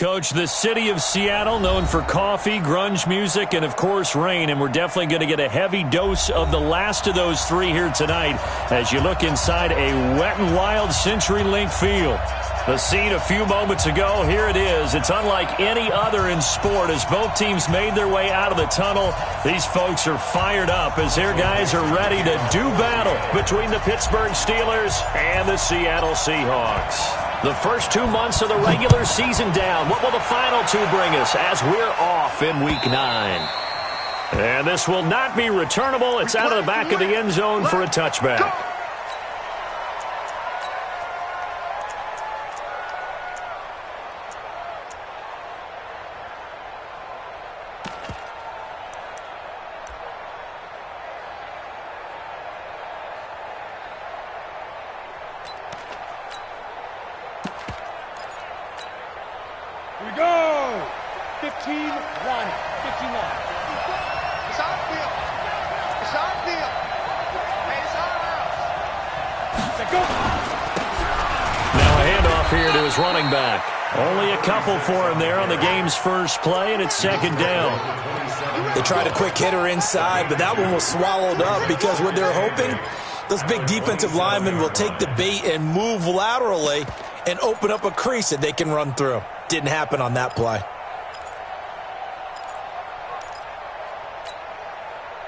Coach, the city of Seattle, known for coffee, grunge music, and, of course, rain. And we're definitely going to get a heavy dose of the last of those three here tonight as you look inside a wet and wild CenturyLink field. The scene a few moments ago, here it is. It's unlike any other in sport as both teams made their way out of the tunnel. These folks are fired up as their guys are ready to do battle between the Pittsburgh Steelers and the Seattle Seahawks. The first 2 months of the regular season down. What will the final two bring us as we're off in Week 9? And this will not be returnable. It's out of the back of the end zone for a touchback. Here we go! 15-1. 15-1. It's our field. It's our field. Hey, it's our house. Let's go! Now a handoff here to his running back. Only a couple for him there on the game's first play, and it's second down. They tried a quick hitter inside, but that one was swallowed up because what they're hoping, those big defensive linemen will take the bait and move laterally and open up a crease that they can run through. Didn't happen on that play.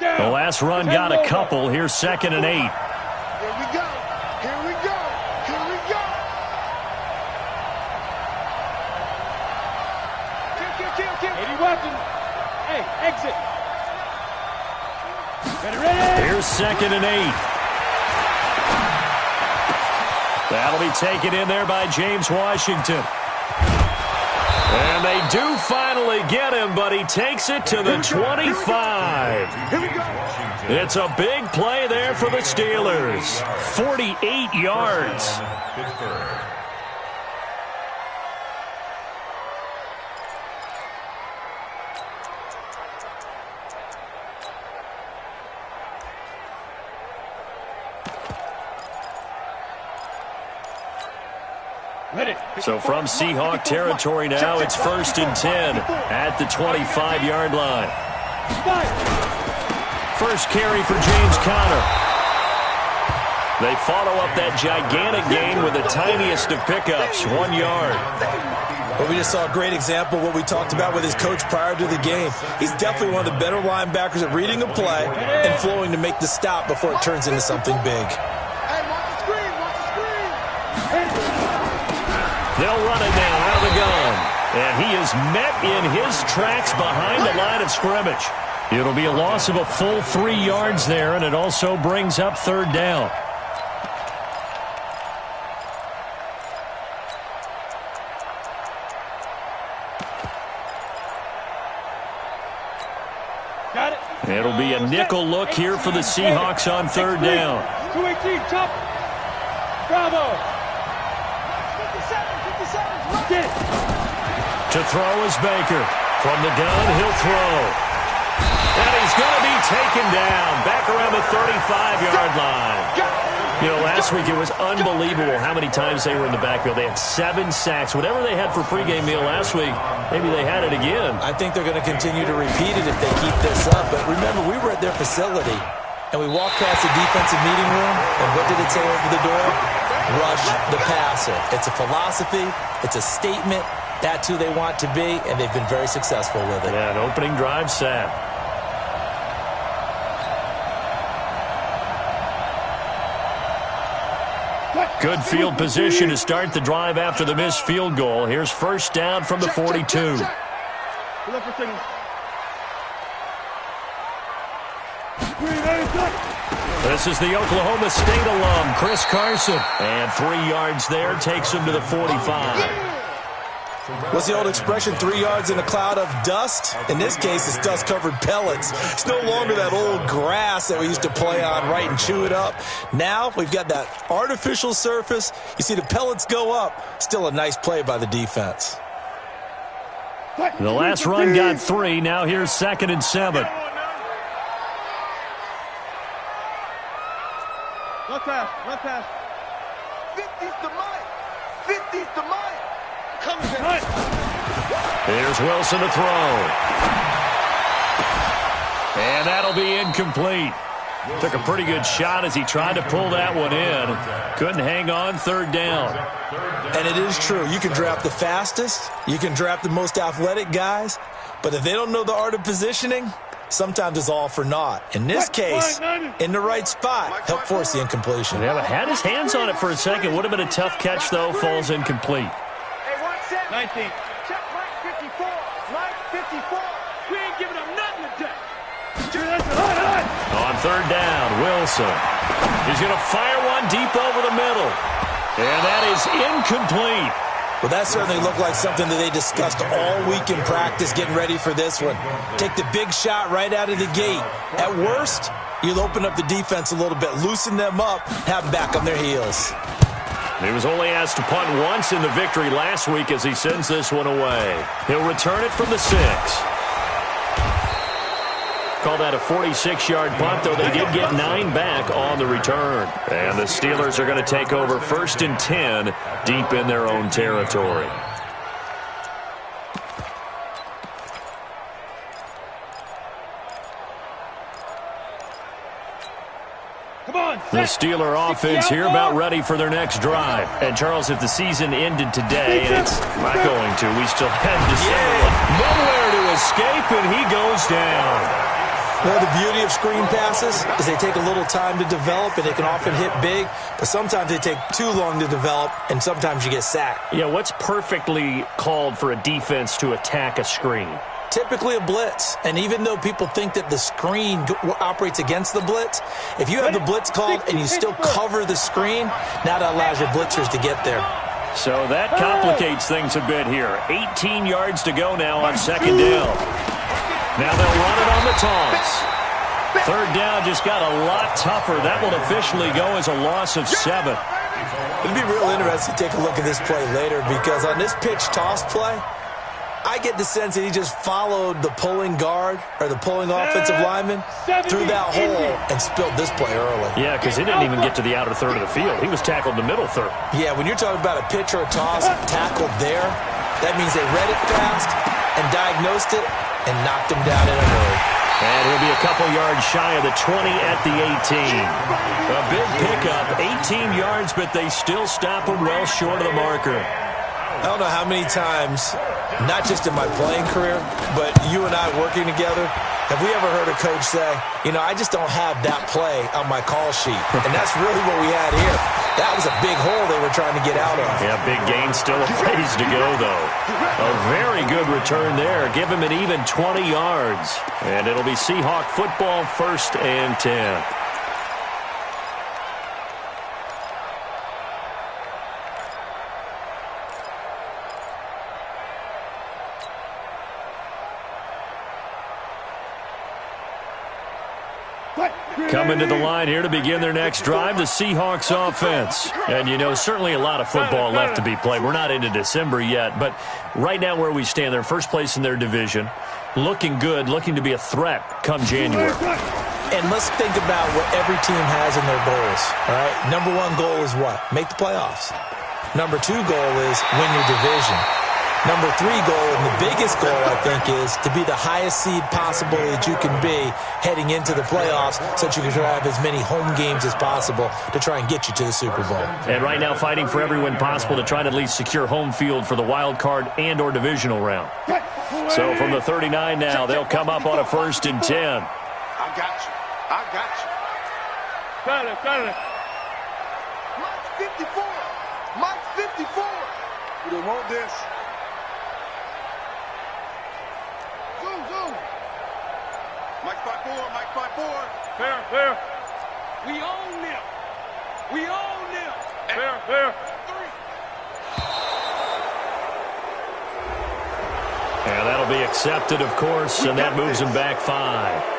The last run got a couple. Here's 2nd and 8. Here we go. Here we go. Here we go. Kill. 80 weapon. Hey, exit. Ready. Here's 2nd and 8. That'll be taken in there by James Washington. And they do finally get him, but he takes it to the 25. Here we go. It's a big play there for the Steelers. 48 yards. So from Seahawk territory now, it's 1st and 10 at the 25-yard line. First carry for James Conner. They follow up that gigantic gain with the tiniest of pickups, 1 yard. But we just saw a great example of what we talked about with his coach prior to the game. He's definitely one of the better linebackers at reading a play and flowing to make the stop before it turns into something big. They'll run it now out of the gun. And he is met in his tracks behind the line of scrimmage. It'll be a loss of a full 3 yards there, and it also brings up 3rd down. Got it. It'll be a nickel look here for the Seahawks on 3rd down. 218, chop. Bravo. To throw is Baker. From the gun, he'll throw. And he's going to be taken down back around the 35-yard line. You know, last week it was unbelievable how many times they were in the backfield. They had 7 sacks. Whatever they had for pregame meal last week, maybe they had it again. I think they're going to continue to repeat it if they keep this up. But remember, we were at their facility, and we walked past the defensive meeting room, and what did it say over the door? Rush the passer. It's a philosophy. It's a statement. That's who they want to be, and they've been very successful with it. Yeah, an opening drive set. Good field position to start the drive after the missed field goal. Here's 1st down from the 42. This is the Oklahoma State alum, Chris Carson. And 3 yards there takes him to the 45. What's the old expression, 3 yards in a cloud of dust? In this case, it's dust-covered pellets. It's no longer that old grass that we used to play on, right, and chew it up. Now we've got that artificial surface. You see the pellets go up. Still a nice play by the defense. The last run got 3. Now here's 2nd and 7. Run pass. 50's the mic. 50's the mic. Coming. Here's Wilson to throw. And that'll be incomplete. Took a pretty good shot as he tried to pull that one in. Couldn't hang on, third down. And it is true. You can draft the fastest. You can draft the most athletic guys. But if they don't know the art of positioning, sometimes it's all for naught. In this case, in the right spot, helped force the incompletion. Yeah, but had his hands on it for a second. Would have been a tough catch, though. Falls incomplete. Hey, 1-7. 19. Check Mike 54. Mike 54. We ain't giving him nothing today. On third down, Wilson. He's going to fire one deep over the middle. And that is incomplete. Well, that certainly looked like something that they discussed all week in practice getting ready for this one. Take the big shot right out of the gate. At worst, you'll open up the defense a little bit, loosen them up, have them back on their heels. He was only asked to punt once in the victory last week as he sends this one away. He'll return it from the 6. Call that a 46-yard punt, though they did get 9 back on the return. And the Steelers are going to take over 1st and 10 deep in their own territory. The Steeler offense here about ready for their next drive. And, Charles, if the season ended today, and it's not going to, we still have December. Nowhere to escape, and he goes down. Well, the beauty of screen passes is they take a little time to develop, and they can often hit big, but sometimes they take too long to develop, and sometimes you get sacked. Yeah, what's perfectly called for a defense to attack a screen? Typically a blitz, and even though people think that the screen operates against the blitz, if you have the blitz called and you still cover the screen, now that allows your blitzers to get there. So that complicates things a bit here. 18 yards to go now on second down. Now they'll run it on the toss. Third down just got a lot tougher. That will officially go as a loss of 7. It'd be real interesting to take a look at this play later because on this pitch toss play, I get the sense that he just followed the pulling guard or the pulling offensive lineman through that hole and spilled this play early. Yeah, because he didn't even get to the outer third of the field. He was tackled in the middle third. Yeah, when you're talking about a pitch or a toss tackled there, that means they read it fast and diagnosed it and knocked him down in a hurry. And he'll be a couple yards shy of the 20 at the 18. A big pickup, 18 yards, but they still stop him well short of the marker. I don't know how many times, not just in my playing career, but you and I working together, have we ever heard a coach say, you know, I just don't have that play on my call sheet. And that's really what we had here. That was a big hole they were trying to get out of. Yeah, big gain, still a ways to go, though. A very good return there. Give him an even 20 yards. And it'll be Seahawk football, 1st and 10. Coming to the line here to begin their next drive, the Seahawks offense. And, you know, certainly a lot of football left to be played. We're not into December yet, but right now where we stand, they're first place in their division, looking good, looking to be a threat come January. And let's think about what every team has in their goals, all right? Number 1 goal is what? Make the playoffs. Number 2 goal is win your division. Number 3 goal, and the biggest goal, I think, is to be the highest seed possible that you can be heading into the playoffs so that you can have as many home games as possible to try and get you to the Super Bowl. And right now fighting for every win possible to try to at least secure home field for the wild card and or divisional round. So from the 39 now, they'll come up on a 1st and 10. I got you. I got you. Got it. Mike's 54. Mike's 54. We don't want this. Zoom. Mike 5-4. Fair. We own them. Fair. 3. And that'll be accepted, of course, and that moves him back 5.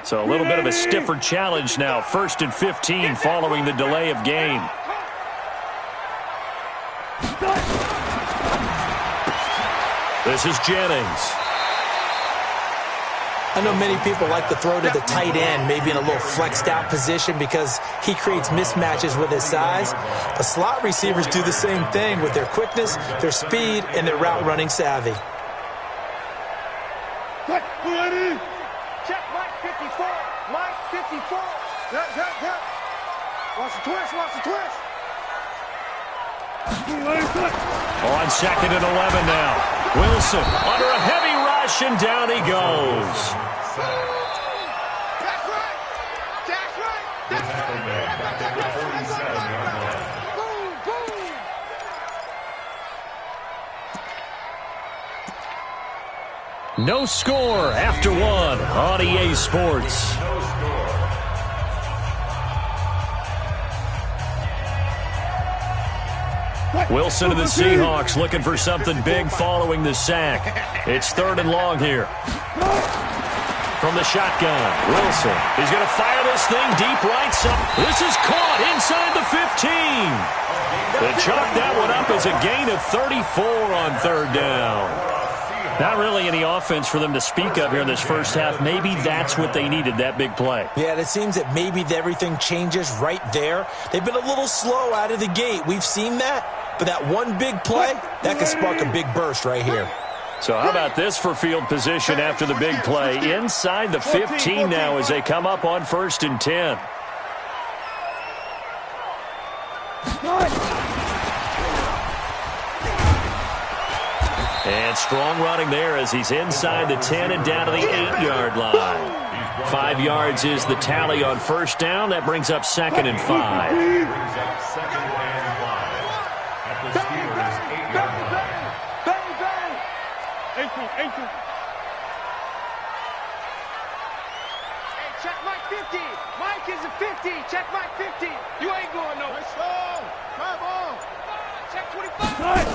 So a little bit of a stiffer challenge now. 1st and 15 following the delay of game. This is Jennings. I know many people like to throw to the tight end, maybe in a little flexed out position because he creates mismatches with his size. But slot receivers do the same thing with their quickness, their speed, and their route running savvy. Check Mike 54. Mike 54. Yep. Watch the twist. On 2nd and 11 now. Wilson under a heavy rush, and down he goes. That's right. Boom. No score after one on EA Sports. Wilson of the Seahawks looking for something big following the sack. It's 3rd and long here. From the shotgun, Wilson. He's going to fire this thing deep right side. This is caught inside the 15. They chalk that one up as a gain of 34 on 3rd down. Not really any offense for them to speak of here in this first half. Maybe that's what they needed, that big play. Yeah, it seems that maybe everything changes right there. They've been a little slow out of the gate. We've seen that. But that one big play, that could spark a big burst right here. So how about this for field position after the big play? Inside the 15 now as they come up on 1st and 10. And strong running there as he's inside the 10 and down to the 8-yard line. 5 yards is the tally on 1st down. That brings up 2nd and 5. Hey, check Mike 50. Mike is a 50. Check Mike 50. You ain't going nowhere. Come on. Check 25.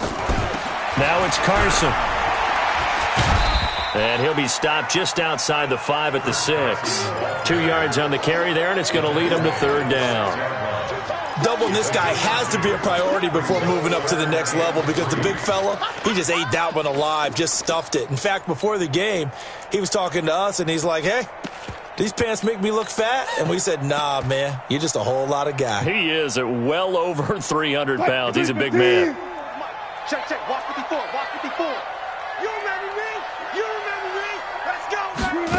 Now it's Carson. And he'll be stopped just outside the 5 at the 6. 2 yards on the carry there, and it's going to lead him to 3rd down. Doubling this guy has to be a priority before moving up to the next level because the big fella, he just ate that one alive, just stuffed it. In fact, before the game, he was talking to us, and he's like, hey, these pants make me look fat? And we said, nah, man, you're just a whole lot of guy. He is at well over 300 pounds. He's a big man. Check. Watch 54. Watch 54. You remember me? Let's go, baby.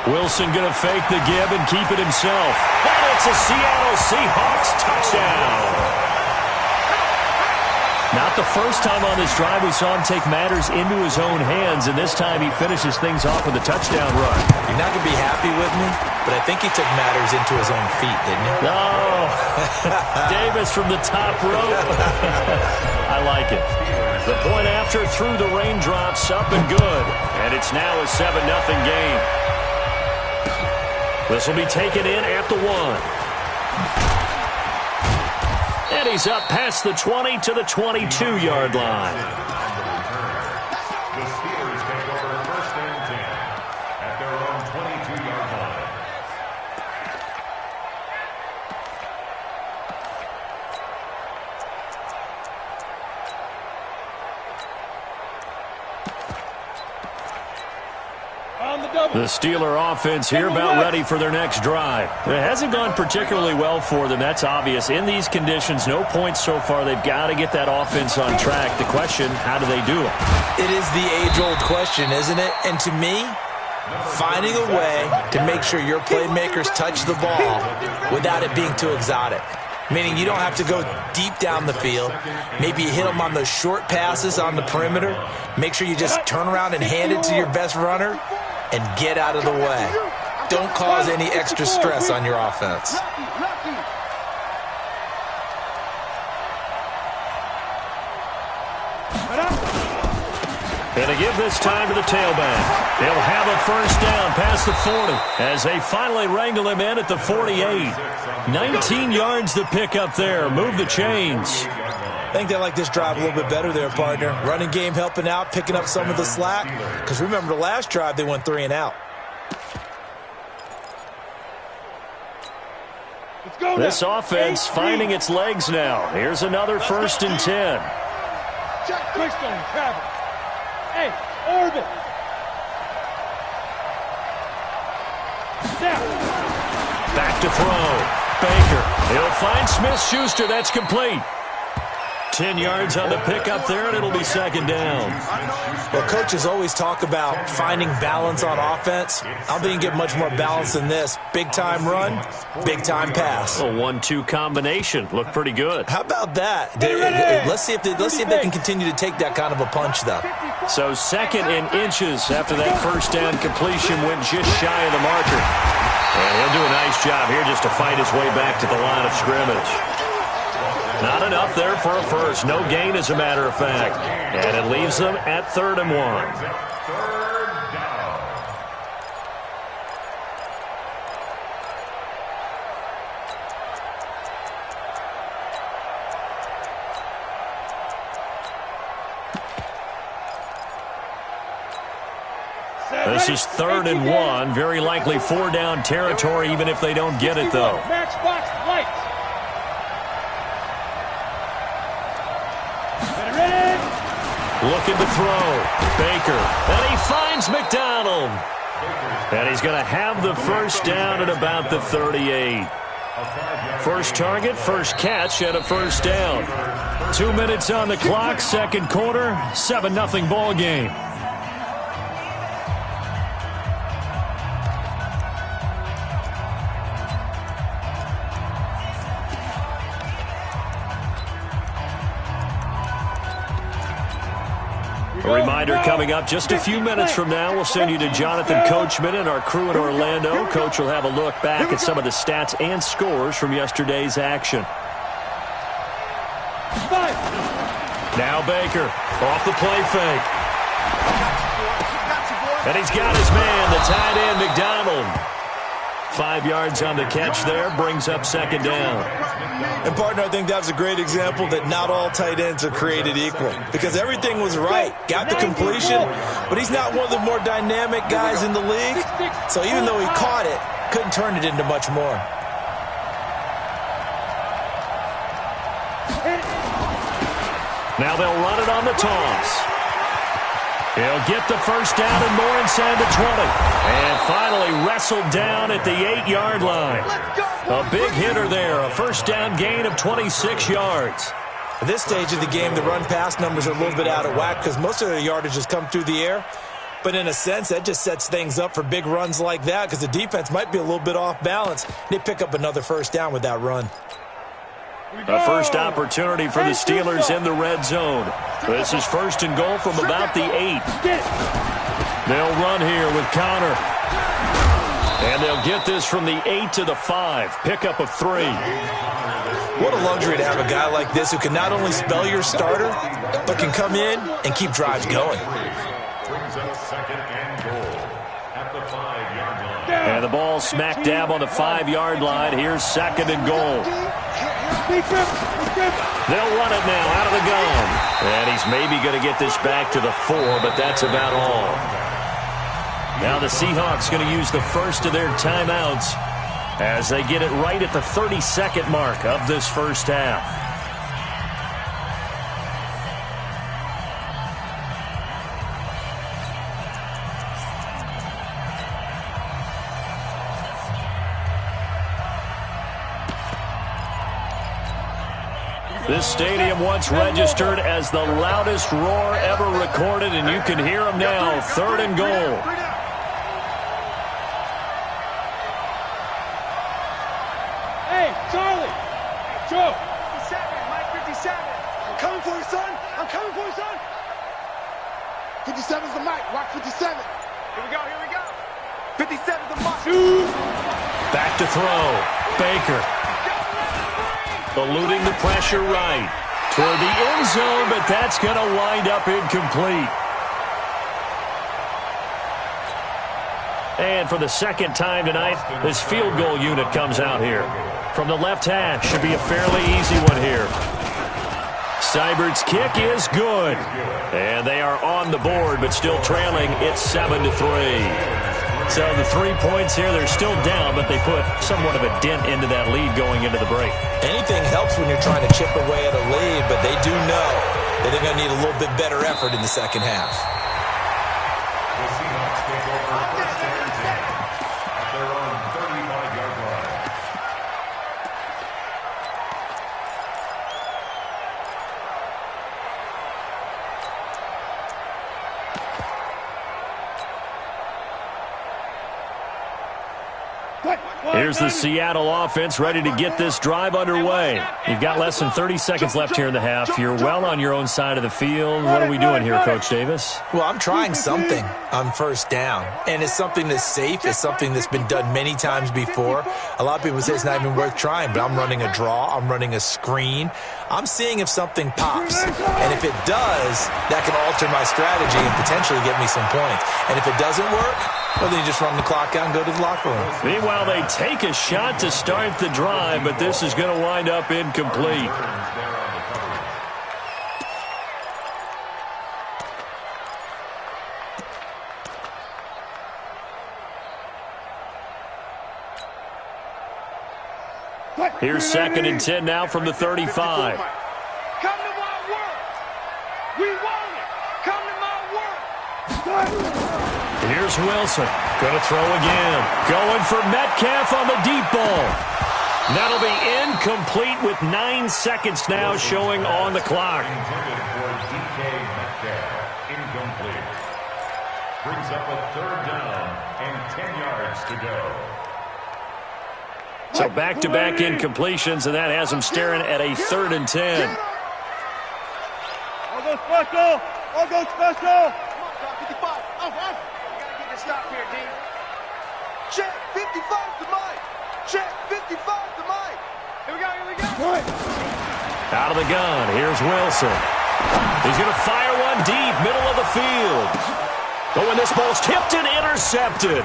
Wilson going to fake the give and keep it himself. And it's a Seattle Seahawks touchdown. Not the first time on this drive we saw him take matters into his own hands, and this time he finishes things off with a touchdown run. You're not going to be happy with me, but I think he took matters into his own feet, didn't he? Oh, Davis from the top rope. I like it. The point after through the raindrops, up and good. And it's now a 7-0 game. This will be taken in at the 1. And he's up past the 20 to the 22-yard line. The Steelers take over 1st and 10 at their own 22-yard line. The Steeler offense here about ready for their next drive. It hasn't gone particularly well for them. That's obvious. In these conditions, no points so far. They've got to get that offense on track. The question, how do they do it? It is the age-old question, isn't it? And to me, finding a way to make sure your playmakers touch the ball without it being too exotic. Meaning you don't have to go deep down the field. Maybe you hit them on those short passes on the perimeter. Make sure you just turn around and hand it to your best runner and get out of the way. Don't cause any extra stress on your offense. And to give this time to the tailback. He'll have a 1st down past the 40 as they finally wrangle him in at the 48. 19 yards to pick up there. Move the chains. I think they like this drive a little bit better there, partner. Running game helping out, picking up some of the slack. Because remember the last drive, they went 3 and out. Let's go. This offense finding its legs now. Here's another 1st and 10. Twist on him, Travis. Hey, orbit. Back to throw. Baker. He'll find Smith-Schuster. That's complete. 10 yards on the pickup there, and it'll be 2nd down. Well, coaches always talk about finding balance on offense. I don't think you get much more balance than this. Big-time run, big-time pass. A 1-2 combination. Looked pretty good. How about that? Let's see if they can continue to take that kind of a punch, though. So 2nd and inches after that 1st down completion went just shy of the marker. And he'll do a nice job here just to fight his way back to the line of scrimmage. Not enough there for a first. No gain, as a matter of fact. And it leaves them at 3rd and 1. This is 3rd and 1. Very likely 4-down territory, even if they don't get it, though. Matchbox lights. Looking to throw. Baker. And he finds McDonald. And he's going to have the 1st down at about the 38. First target, first catch, and a 1st down. 2 minutes on the clock, 2nd quarter, 7-0 ball game. A reminder coming up just a few minutes from now. We'll send you to Jonathan Coachman and our crew in Orlando. Coach will have a look back at some of the stats and scores from yesterday's action. Now Baker off the play fake. And he's got his man, the tight end, McDonald. 5 yards on the catch there, brings up 2nd down. And, partner, I think that was a great example that not all tight ends are created equal, because everything was right. Got the completion, but he's not one of the more dynamic guys in the league. So even though he caught it, couldn't turn it into much more. Now they'll run it on the toss. He'll get the 1st down and more inside the 20. And finally wrestled down at the 8-yard line. A big hitter there. A 1st down gain of 26 yards. At this stage of the game, the run-pass numbers are a little bit out of whack because most of their yardage has come through the air. But in a sense, that just sets things up for big runs like that because the defense might be a little bit off balance. They pick up another 1st down with that run. A first opportunity for the Steelers in the red zone. This is 1st and goal from about the 8. They'll run here with Connor. And they'll get this from the 8 to the 5. Pickup of 3. What a luxury to have a guy like this who can not only spell your starter, but can come in and keep drives going. Brings up 2nd and goal at the 5-yard line. And the ball smack dab on the 5-yard line. Here's 2nd and goal. They'll run it now out of the gun. And he's maybe going to get this back to the 4, but that's about all. Now the Seahawks going to use the first of their timeouts as they get it right at the 32nd mark of this 1st half. This stadium once registered as the loudest roar ever recorded, and you can hear them now. 3rd and goal. Hey, Charlie. Joe. 57, Mike 57. I'm coming for you, son. I'm coming for you, son. 57's the Mike. Watch 57. Here we go, here we go. 57's the Mike. Back to throw. Baker. Eluding the pressure right. Toward the end zone, but that's going to wind up incomplete. And for the 2nd time tonight, this field goal unit comes out here. From the left hash, should be a fairly easy one here. Seibert's kick is good. And they are on the board, but still trailing. It's 7-3. So the 3 points here, they're still down, but they put somewhat of a dent into that lead going into the break. Anything helps when you're trying to chip away at a lead, but they do know that they're going to need a little bit better effort in the second half. The Seahawks take over first and 10 at their own 35-yard line. Here's the Seattle offense ready to get this drive underway. You've got less than 30 seconds left here in the half. You're well on your own side of the field. What are we doing here, Coach Davis? Well, I'm trying something on first down, and it's something that's safe. It's something that's been done many times before. A lot of people say it's not even worth trying, but I'm running a draw. I'm running a screen. I'm seeing if something pops, and if it does, that can alter my strategy and potentially get me some points. And if it doesn't work, well, then you just run the clock out and go to the locker room. Meanwhile, they take a shot to start the drive, but this is going to wind up incomplete. Here's 2nd and 10 now from the 35. Come to my work. We want it. Come to my work. Here's Wilson. Going to throw again. Going for Metcalf on the deep ball. That'll be incomplete with 9 seconds now showing on the clock. Intended for DK Metcalf. Incomplete. Brings up a 3rd down and 10 yards to go. So back-to-back incompletions, and that has him staring at a 3rd and 10. I'll go special. I'll go special. Come on, Doc, 55. We got to get this stop here, D. Check, 55 to Mike. Check, 55 to Mike. Here we go, here we go. Out of the gun, here's Wilson. He's going to fire one deep, middle of the field. But when this ball's tipped and intercepted.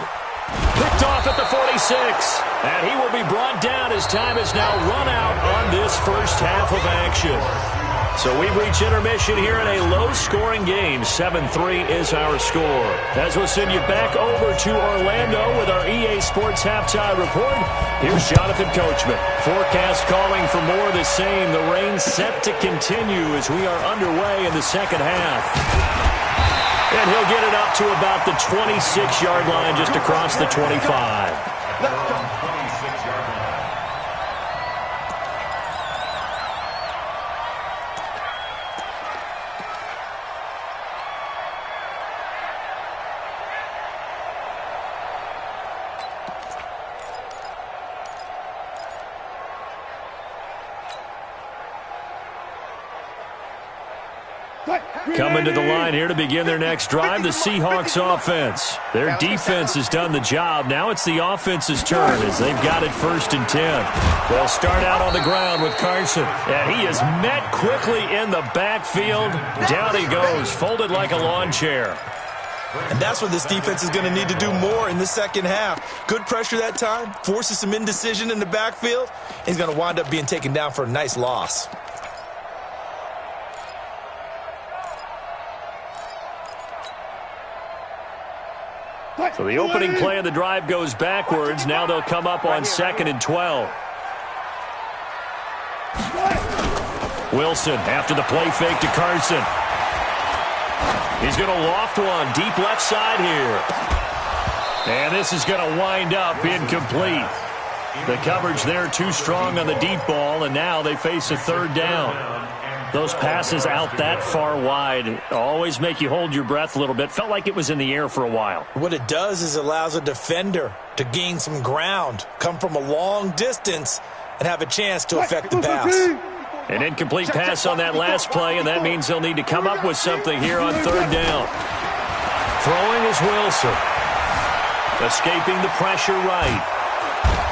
Picked off at the 46. And he will be brought down as time is now run out on this first half of action. So we've reached intermission here in a low-scoring game. 7-3 is our score. As we'll send you back over to Orlando with our EA Sports Halftime Report, here's Jonathan Coachman. Forecast calling for more of the same. The rain set to continue as we are underway in the second half. And he'll get it up to about the 26-yard line just across the 25. Coming to the line here to begin their next drive, the Seahawks offense. Their defense has done the job. Now it's the offense's turn as they've got it 1st and 10. They'll start out on the ground with Carson. And he is met quickly in the backfield. Down he goes, folded like a lawn chair. And that's what this defense is going to need to do more in the second half. Good pressure that time, forces some indecision in the backfield. He's going to wind up being taken down for a nice loss. So the opening play of the drive goes backwards. Now they'll come up on 2nd and 12. Wilson after the play fake to Carson. He's going to loft one deep left side here. And this is going to wind up incomplete. The coverage there too strong on the deep ball, and now they face a 3rd down. Those passes out that far wide always make you hold your breath a little bit. Felt like it was in the air for a while. What it does is it allows a defender to gain some ground, come from a long distance, and have a chance to affect the pass. An incomplete pass on that last play, and that means they'll need to come up with something here on 3rd down. Throwing is Wilson. Escaping the pressure right.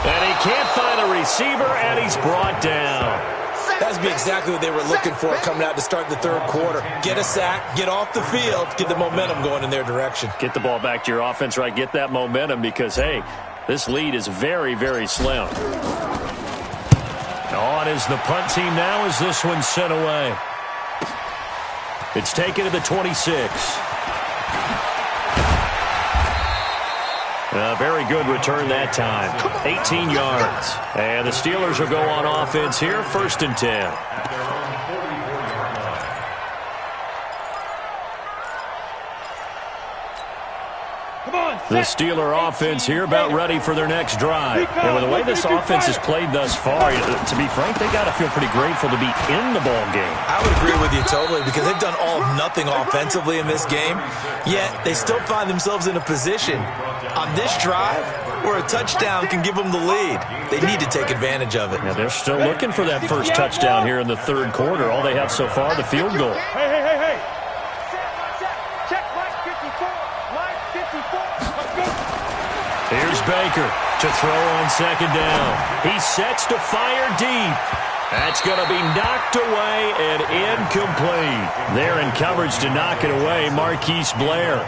And he can't find a receiver, and he's brought down. That's exactly what they were looking for coming out to start the 3rd quarter. Get a sack, get off the field, get the momentum going in their direction. Get the ball back to your offense, right? Get that momentum because, hey, this lead is very, very slim. On is the punt team now as this one's sent away. It's taken to the 26. A very good return that time. 18 yards. And the Steelers will go on offense here, 1st and 10. The Steeler offense here about ready for their next drive. And with the way this offense has played thus far, to be frank, they got to feel pretty grateful to be in the ball game. I would agree with you totally because they've done all of nothing offensively in this game, yet they still find themselves in a position on this drive where a touchdown can give them the lead. They need to take advantage of it. Yeah, they're still looking for that first touchdown here in the 3rd quarter. All they have so far, the field goal. Hey. Check line 54. Line 54. Let's go. Here's Baker to throw on 2nd down. He sets to fire deep. That's going to be knocked away and incomplete. They're in coverage to knock it away, Marquise Blair.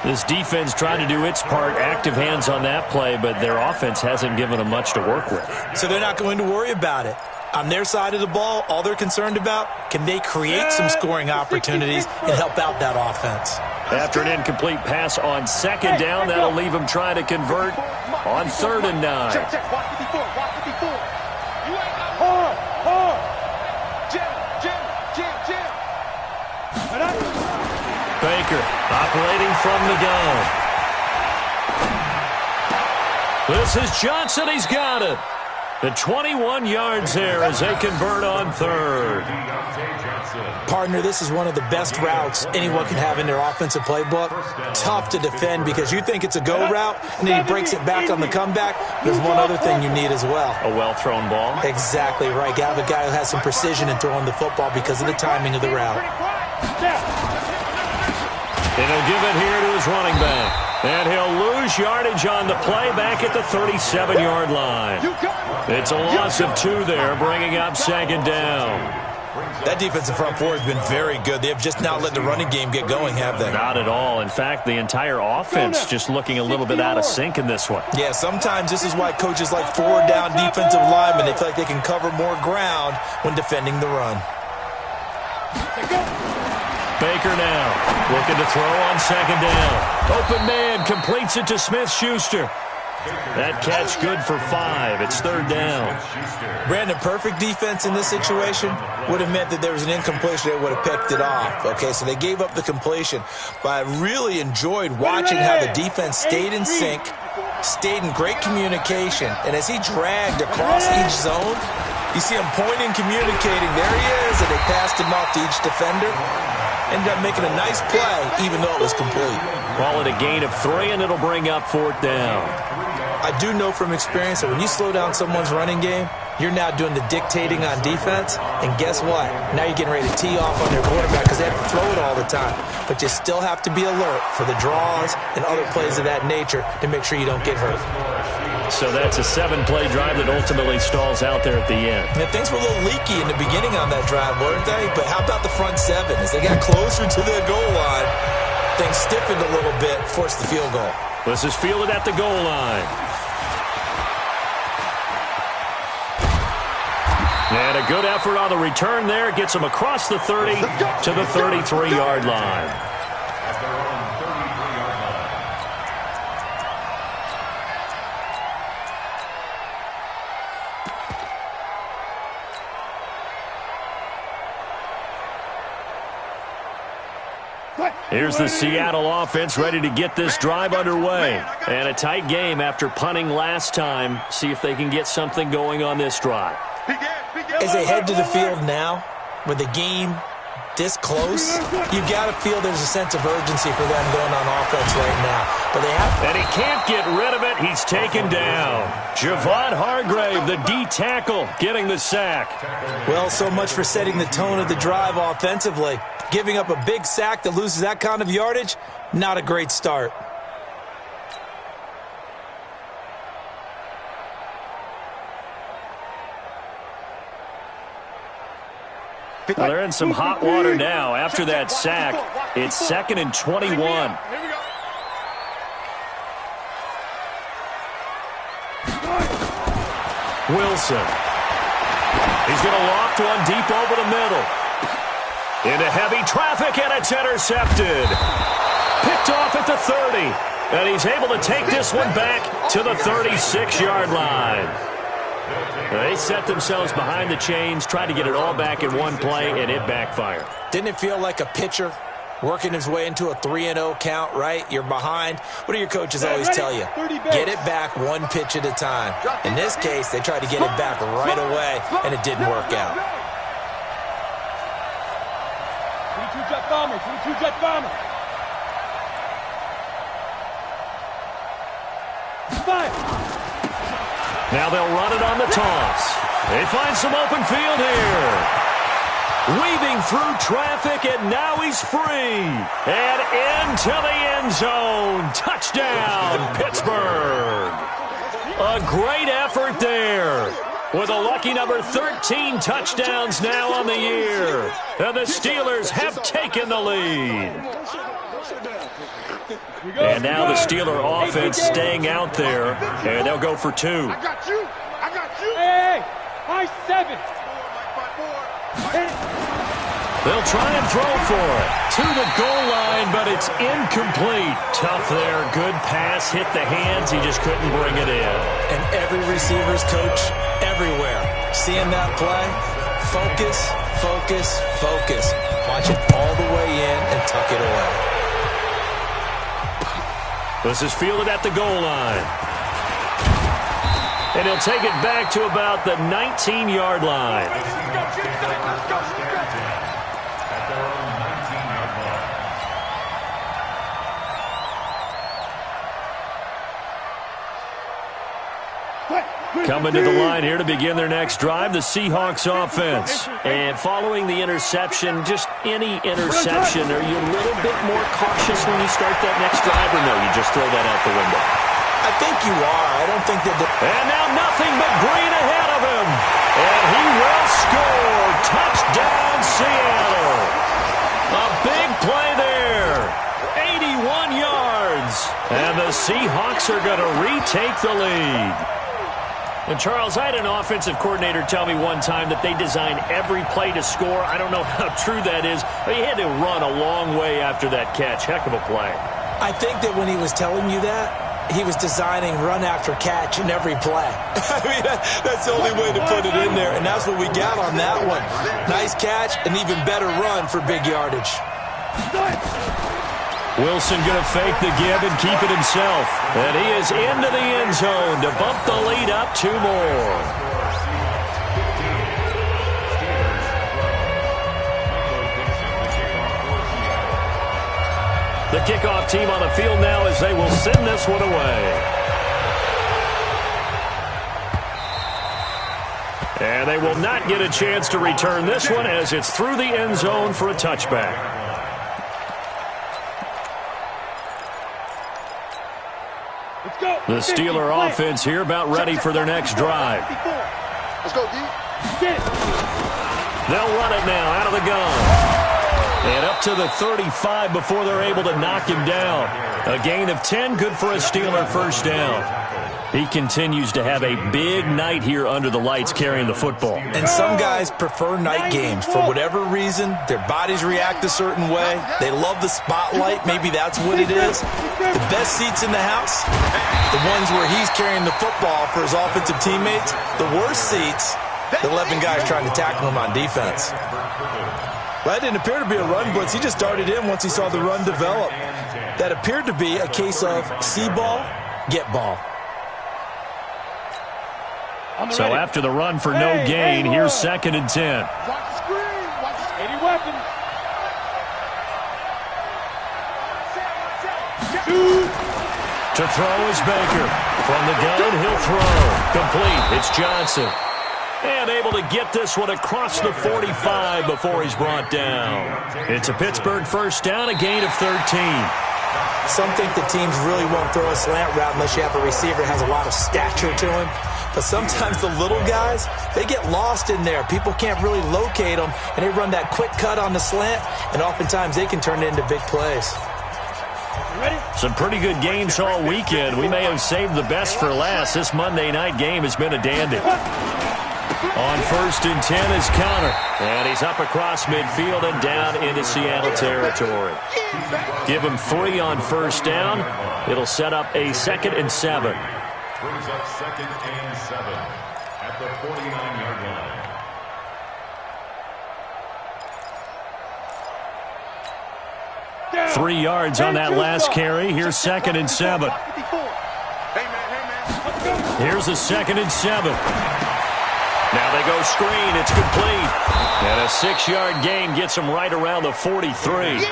This defense trying to do its part, active hands on that play, but their offense hasn't given them much to work with. So they're not going to worry about it. On their side of the ball, all they're concerned about, can they create some scoring opportunities and help out that offense? After an incomplete pass on 2nd down, that'll leave them trying to convert on 3rd and 9. Check. Watch 54. Watch 54. You ain't got hard. Jim. Baker operating from the gun. This is Johnson. He's got it. The 21 yards there as they convert on 3rd. Partner, this is one of the best routes anyone can have in their offensive playbook. Tough to defend because you think it's a go route, and then he breaks it back on the comeback. There's one other thing you need as well. A well-thrown ball. Exactly right. You have a guy who has some precision in throwing the football because of the timing of the route. And he'll give it here to his running back. And he'll lose yardage on the play back at the 37-yard line. It's a loss of 2 there, bringing up 2nd down. That defensive front four has been very good. They have just not let the running game get going, have they? Not at all. In fact, the entire offense just looking a little bit out of sync in this one. Yeah, sometimes this is why coaches like forward-down defensive linemen, they feel like they can cover more ground when defending the run. Baker now looking to throw on 2nd down. Open man completes it to Smith-Schuster. That catch good for 5. It's 3rd down. Brandon, perfect defense in this situation would have meant that there was an incompletion that would have picked it off. Okay, so they gave up the completion. But I really enjoyed watching how the defense stayed in sync, stayed in great communication. And as he dragged across each zone, you see him pointing, communicating. There he is, and they passed him off to each defender. Ended up making a nice play, even though it was complete. Call it a gain of 3, and it'll bring up 4th down. I do know from experience that when you slow down someone's running game, you're now doing the dictating on defense. And guess what? Now you're getting ready to tee off on their quarterback because they have to throw it all the time. But you still have to be alert for the draws and other plays of that nature to make sure you don't get hurt. So that's a 7-play drive that ultimately stalls out there at the end. Yeah, things were a little leaky in the beginning on that drive, weren't they? But how about the front 7? As they got closer to the goal line, things stiffened a little bit, forced the field goal. This is fielded at the goal line. And a good effort on the return there. Gets him across the 30 to the 33-yard line. Here's the Seattle offense ready to get this drive underway. And a tight game after punting last time. See if they can get something going on this drive. As they head to the field now, with the game this close, you've got to feel there's a sense of urgency for them going on offense right now. But they have, and he can't get rid of it. He's taken down. Javon Hargrave, the D tackle, getting the sack. Well, so much for setting the tone of the drive offensively. Giving up a big sack that loses that kind of yardage, not a great start. Well, they're in some hot water now. After that sack, it's 2nd and 21. Wilson. He's going to loft one deep over the middle. Into heavy traffic, and it's intercepted. Picked off at the 30. And he's able to take this one back to the 36-yard line. They set themselves behind the chains, tried to get it all back in one play, and it backfired. Didn't it feel like a pitcher working his way into a 3-0 count, right? You're behind. What do your coaches always tell you? Get it back one pitch at a time. In this case, they tried to get it back right away, and it didn't work out. 22-jet bomber, 22-jet bomber. 5. Now they'll run it on the toss. They find some open field here. Weaving through traffic, and now he's free. And into the end zone. Touchdown, Pittsburgh. A great effort there. With a lucky number 13 touchdowns now on the year. And the Steelers have taken the lead. And now the Steeler offense staying out there. And they'll go for 2. I got you. I got you. Hey, high 7. They'll try and throw for it. To the goal line, but it's incomplete. Tough there. Good pass. Hit the hands. He just couldn't bring it in. And every receiver's coach everywhere. Seeing that play, focus, focus, focus. Watch it all the way in and tuck it away. This is fielded at the goal line. And he'll take it back to about the 19-yard line. Coming to the line here to begin their next drive, the Seahawks offense. And following the interception, just any interception, are you a little bit more cautious when you start that next drive, or no, you just throw that out the window? I think you are. I don't think that... And now nothing but green ahead of him. And he will score. Touchdown, Seattle. A big play there. 81 yards. And the Seahawks are going to retake the lead. And, Charles, I had an offensive coordinator tell me one time that they design every play to score. I don't know how true that is, but he had to run a long way after that catch. Heck of a play. I think that when he was telling you that, he was designing run after catch in every play. I mean, that's the only way to put it in there, and that's what we got on that one. Nice catch, an even better run for big yardage. Wilson going to fake the give and keep it himself. And he is into the end zone to bump the lead up 2 more. The kickoff team on the field now as they will send this one away. And they will not get a chance to return this one as it's through the end zone for a touchback. The Steeler offense here about ready for their next drive. Let's go, D. They'll run it now out of the gun. And up to the 35 before they're able to knock him down. A gain of 10, good for a Steeler first down. He continues to have a big night here under the lights carrying the football. And some guys prefer night games. For whatever reason, their bodies react a certain way. They love the spotlight. Maybe that's what it is. The best seats in the house, the ones where he's carrying the football for his offensive teammates. The worst seats, the 11 guys trying to tackle him on defense. Well, that didn't appear to be a run blitz. He just darted in once he saw the run develop. That appeared to be a case of see ball, get ball. So after the run for no gain, here's 2nd and 10. Watch the screen. Watch the screen. 80 weapons. To throw is Baker. From the gun, he'll throw. Complete. It's Johnson. And able to get this one across the 45 before he's brought down. It's a Pittsburgh first down, a gain of 13. Some think the teams really won't throw a slant route unless you have a receiver that has a lot of stature to him. But sometimes the little guys, they get lost in there. People can't really locate them, and they run that quick cut on the slant, and oftentimes they can turn it into big plays. Some pretty good games all weekend. We may have saved the best for last. This Monday night game has been a dandy. On 1st and 10 is counter. And he's up across midfield and down into Seattle territory. Give him 3 on 1st down. It'll set up a 2nd and 7. Brings up 2nd and 7 at the 49-yard line. 3 yards on that last carry. Here's 2nd and 7. Here's the 2nd and 7. Now they go screen. It's complete. And a 6-yard gain gets them right around the 43.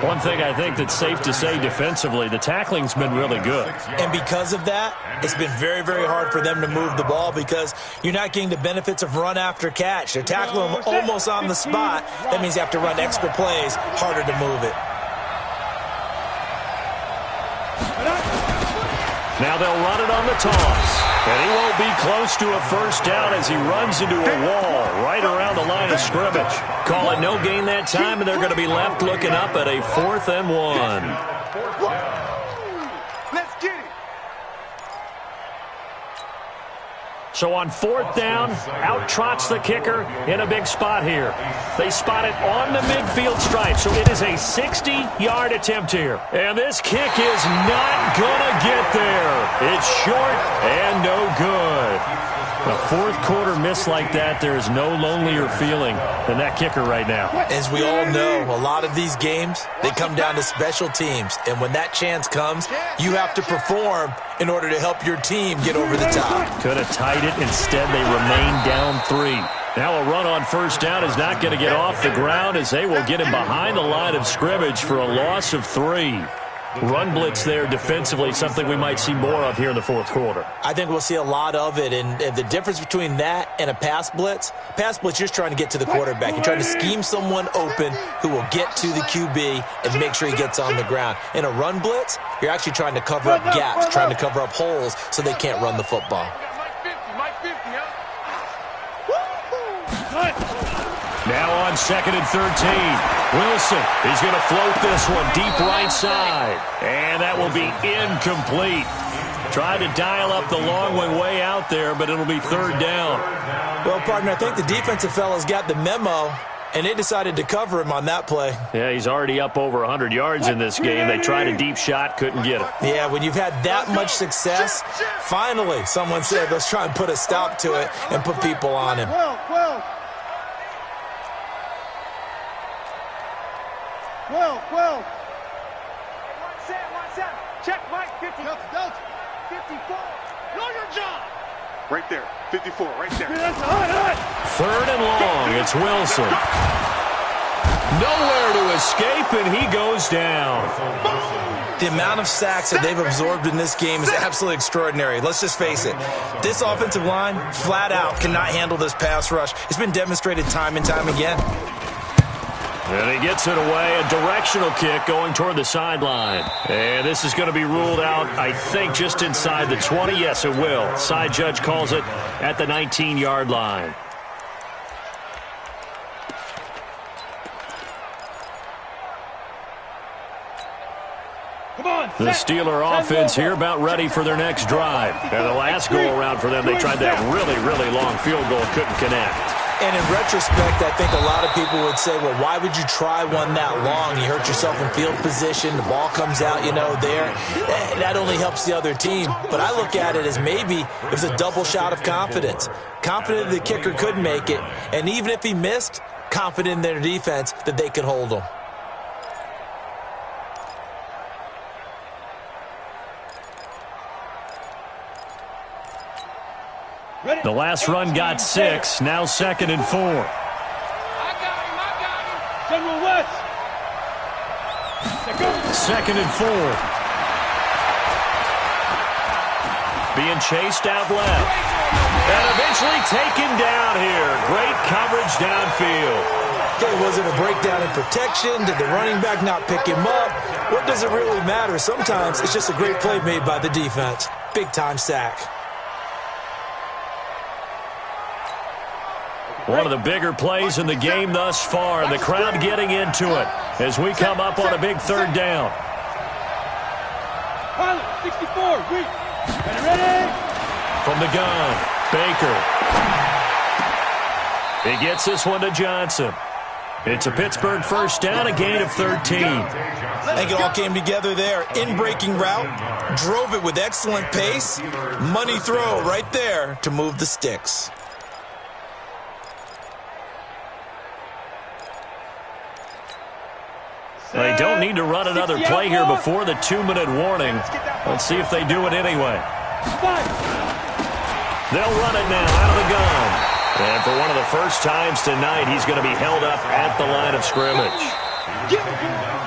One thing I think that's safe to say defensively, the tackling's been really good. And because of that, it's been very, very hard for them to move the ball because you're not getting the benefits of run after catch. They're tackling them almost on the spot. That means you have to run extra plays, harder to move it. Now they'll run it on the toss. And he won't be close to a 1st down as he runs into a wall right around the line of scrimmage. Call it no gain that time, and they're going to be left looking up at a 4th and 1. Let's get it. So on 4th down, out trots the kicker in a big spot here. They spot it on the midfield stripe, so it is a 60-yard attempt here. And this kick is not going to get there. It's short and no good. A 4th quarter miss like that, there is no lonelier feeling than that kicker right now. As we all know, a lot of these games, they come down to special teams. And when that chance comes, you have to perform in order to help your team get over the top. Could have tied it. Instead, they remain down 3. Now a run on 1st down is not going to get off the ground as they will get him behind the line of scrimmage for a loss of 3. Run blitz there defensively, something we might see more of here in the 4th quarter. I think we'll see a lot of it, and the difference between that and a pass blitz, you're just trying to get to the quarterback. You're trying to scheme someone open who will get to the QB and make sure he gets on the ground. In a run blitz, you're actually trying to cover up gaps, trying to cover up holes so they can't run the football. Now on 2nd and 13. Wilson, he's going to float this one deep right side. And that will be incomplete. Tried to dial up the long way out there, but it'll be 3rd down. Well, partner, I think the defensive fellas got the memo, and they decided to cover him on that play. Yeah, he's already up over 100 yards in this game. They tried a deep shot, couldn't get it. Yeah, when you've had that much success, finally someone said, let's try and put a stop to it and put people on him. 12. One set. Check, Mike. 50. Delta. 54. Know your job. Right there. 54. Right there. 3rd and long. It's Wilson. Nowhere to escape, and he goes down. The amount of sacks that they've absorbed in this game is absolutely extraordinary. Let's just face it. This offensive line, flat out, cannot handle this pass rush. It's been demonstrated time and time again. And he gets it away, a directional kick going toward the sideline. And this is going to be ruled out, I think, just inside the 20. Yes, it will. Side judge calls it at the 19-yard line. The Steeler offense here about ready for their next drive. And the last go-around for them, they tried that really, really long field goal, couldn't connect. And in retrospect, I think a lot of people would say, well, why would you try one that long? You hurt yourself in field position. The ball comes out, there. That only helps the other team. But I look at it as maybe it was a double shot of confidence. Confident the kicker could make it. And even if he missed, confident in their defense that they could hold him. The last run got 6. Now 2nd and 4. I got him. General West. 2nd and 4. Being chased out left. And eventually taken down here. Great coverage downfield. Okay, was it a breakdown in protection? Did the running back not pick him up? What does it really matter? Sometimes it's just a great play made by the defense. Big-time sack. One of the bigger plays in the game thus far, and the crowd getting into it as we come up on a big 3rd down. Pilot, 64, ready? From the gun, Baker. He gets this one to Johnson. It's a Pittsburgh first down, a gain of 13. I think it all came together there. In-breaking route, drove it with excellent pace. Money throw right there to move the sticks. They don't need to run another play here before the 2-minute warning. Let's see if they do it anyway. They'll run it now out of the gun. And for one of the first times tonight, he's going to be held up at the line of scrimmage.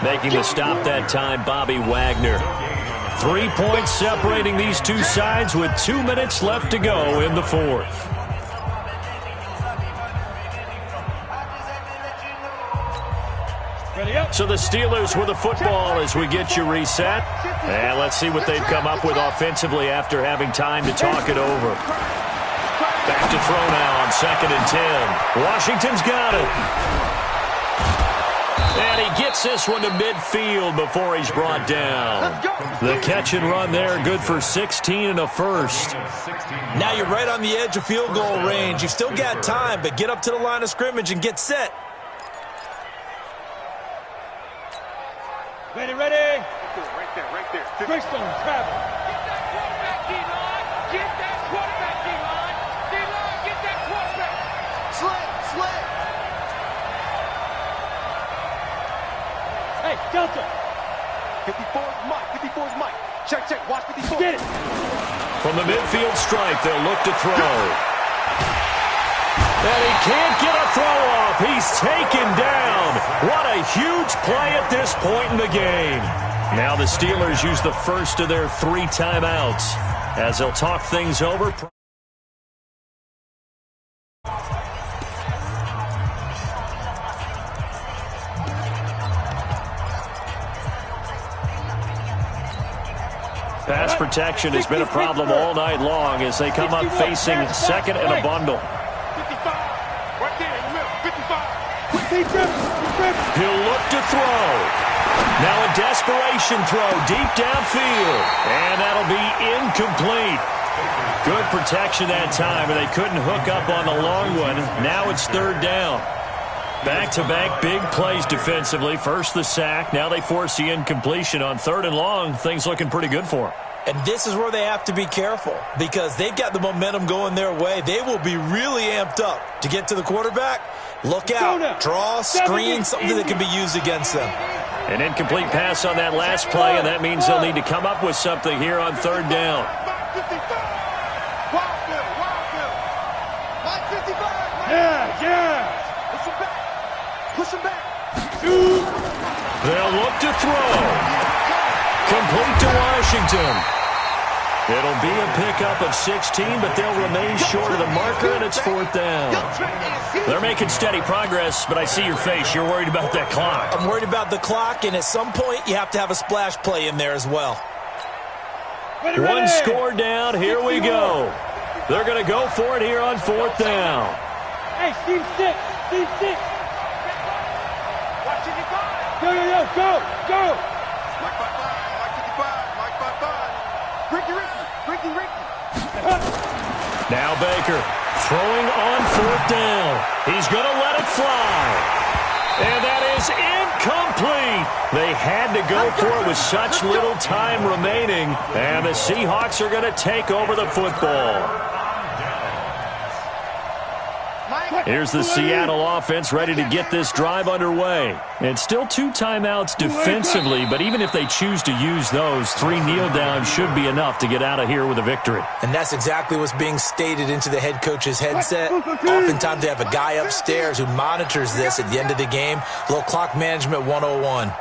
Making the stop that time, Bobby Wagner. 3 points separating these two sides with 2 minutes left to go in the fourth. So the Steelers with the football as we get you reset. And let's see what they've come up with offensively after having time to talk it over. Back to throw now on 2nd and 10. Washington's got it. And he gets this one to midfield before he's brought down. The catch and run there, good for 16 and a first. Now you're right on the edge of field goal range. You've still got time, but get up to the line of scrimmage and get set. Ready, ready. Right there. Greystone, travel. Get that quarterback, D-line. Get that quarterback, D-line. D-line, get that quarterback. Slant. Hey, Delta. 54's Mike. Check. Watch 54. Get it. From the midfield stripe, they'll look to throw. And he can't get a throw off. He's taken down. What a huge play at this point in the game. Now the Steelers use the first of their 3 timeouts as they'll talk things over. Pass protection has been a problem all night long as they come up facing second and a bundle. 55. Right there in the middle. 55. He'll look to throw. Now a desperation throw deep downfield. And that'll be incomplete. Good protection that time, and they couldn't hook up on the long one. Now it's 3rd down. Back-to-back big plays defensively. First the sack. Now they force the incompletion on 3rd and long. Things looking pretty good for them. And this is where they have to be careful because they've got the momentum going their way. They will be really amped up to get to the quarterback. Look out. Draw, screen, something that can be used against them. An incomplete pass on that last play, and that means they'll need to come up with something here on 3rd down. Yeah. Push him back. They'll look to throw. Complete to Washington. It'll be a pickup of 16, but they'll remain short of the marker, and it's 4th down. They're making steady progress, but I see your face. You're worried about that clock. I'm worried about the clock, and at some point, you have to have a splash play in there as well. One score down. Here we go. They're going to go for it here on 4th down. Hey, Steve 6. Watch it, go. Mike 55, Mike 55. Ricky. Now Baker throwing on 4th down. He's going to let it fly. And that is incomplete. They had to go for it with such little time remaining. And the Seahawks are going to take over the football. Here's the Seattle offense ready to get this drive underway. And still 2 timeouts defensively, but even if they choose to use those, 3 kneel downs should be enough to get out of here with a victory. And that's exactly what's being stated into the head coach's headset. Oftentimes they have a guy upstairs who monitors this at the end of the game. A little clock management 101.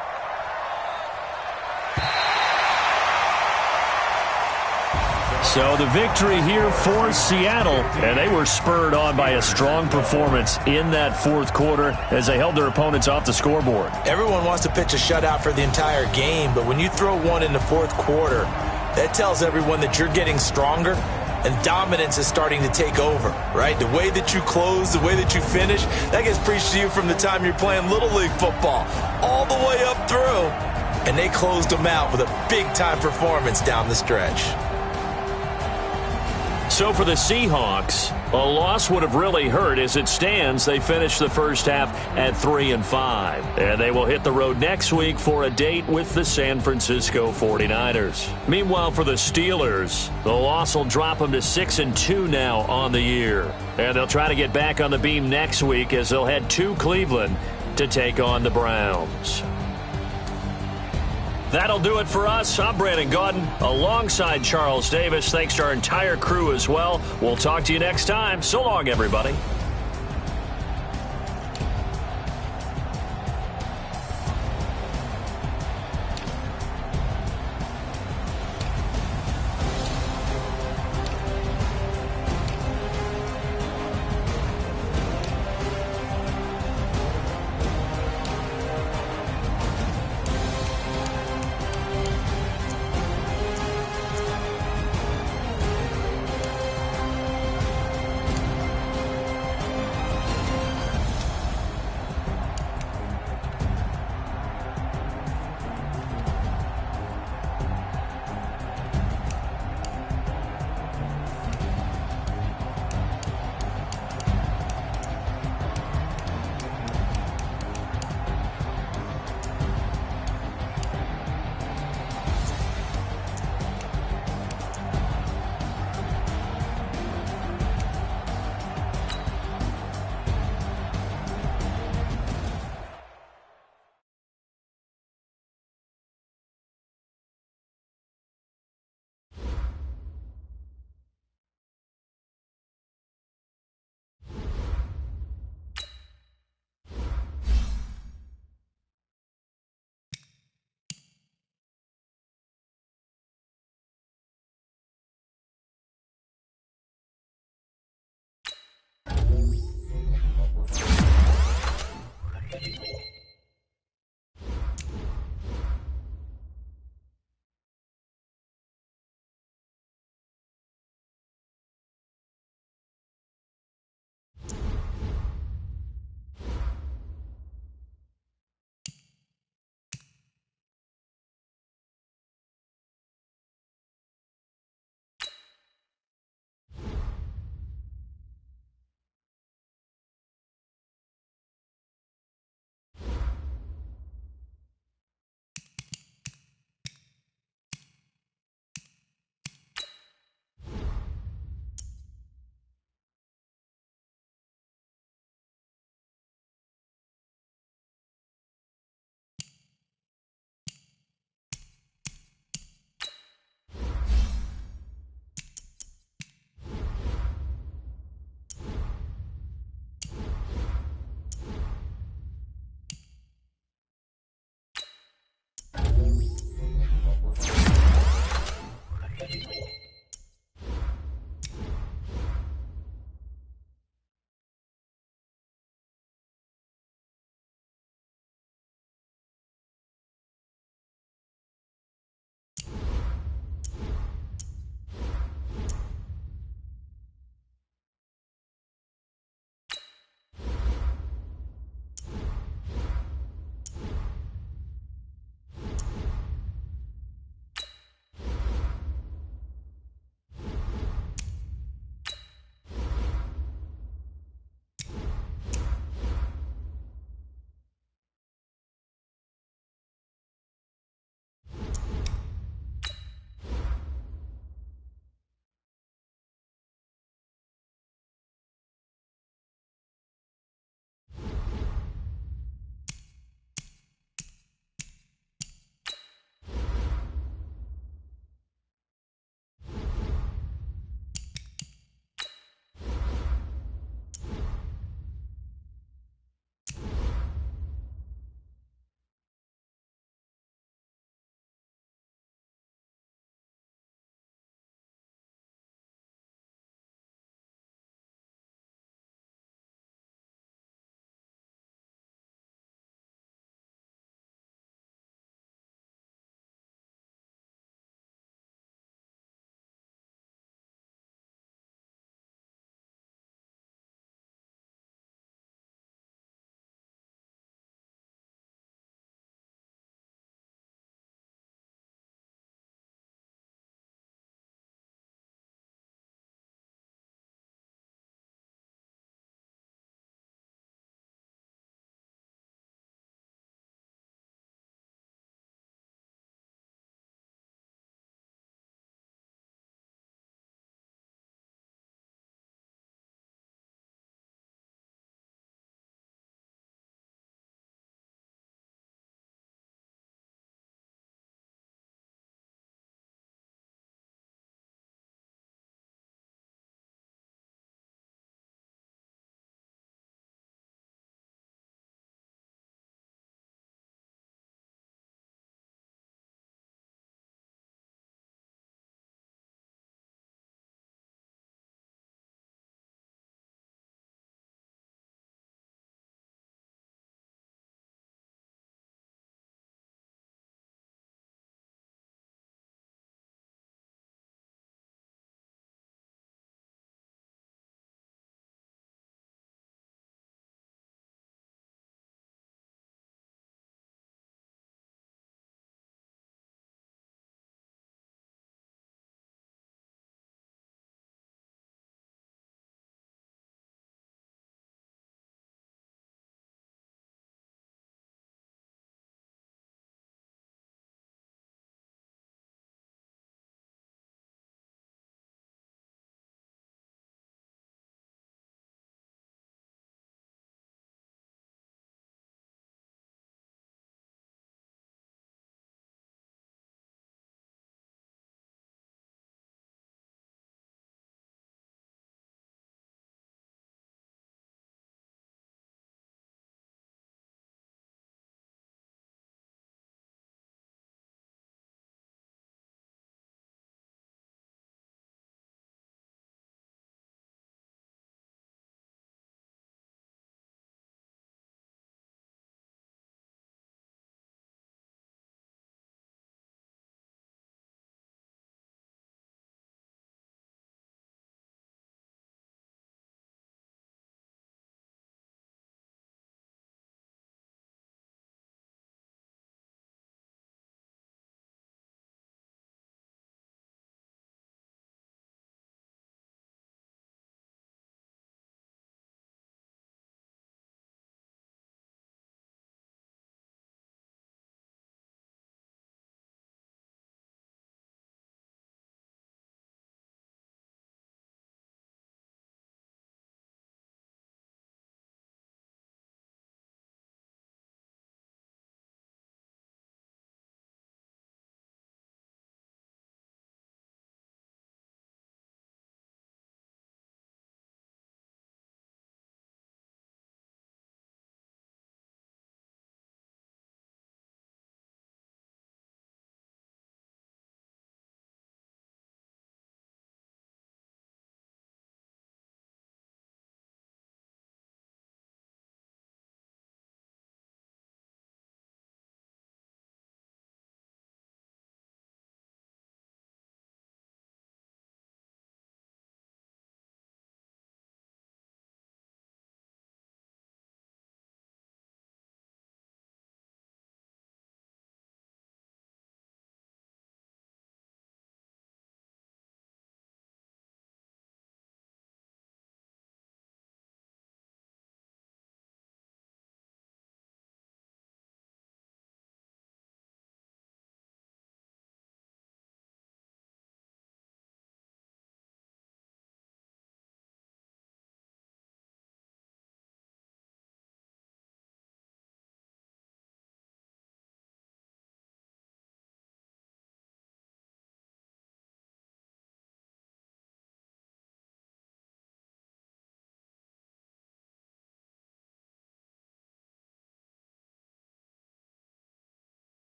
So the victory here for Seattle, and they were spurred on by a strong performance in that 4th quarter as they held their opponents off the scoreboard. Everyone wants to pitch a shutout for the entire game, but when you throw one in the 4th quarter, that tells everyone that you're getting stronger and dominance is starting to take over, right? The way that you close, the way that you finish, that gets preached to you from the time you're playing Little League football all the way up through, and they closed them out with a big-time performance down the stretch. So for the Seahawks, a loss would have really hurt. As it stands, they finished the first half at 3-5. And they will hit the road next week for a date with the San Francisco 49ers. Meanwhile, for the Steelers, the loss will drop them to 6-2 now on the year. And they'll try to get back on the beam next week as they'll head to Cleveland to take on the Browns. That'll do it for us. I'm Brandon Gaudin alongside Charles Davis. Thanks to our entire crew as well. We'll talk to you next time. So long, everybody.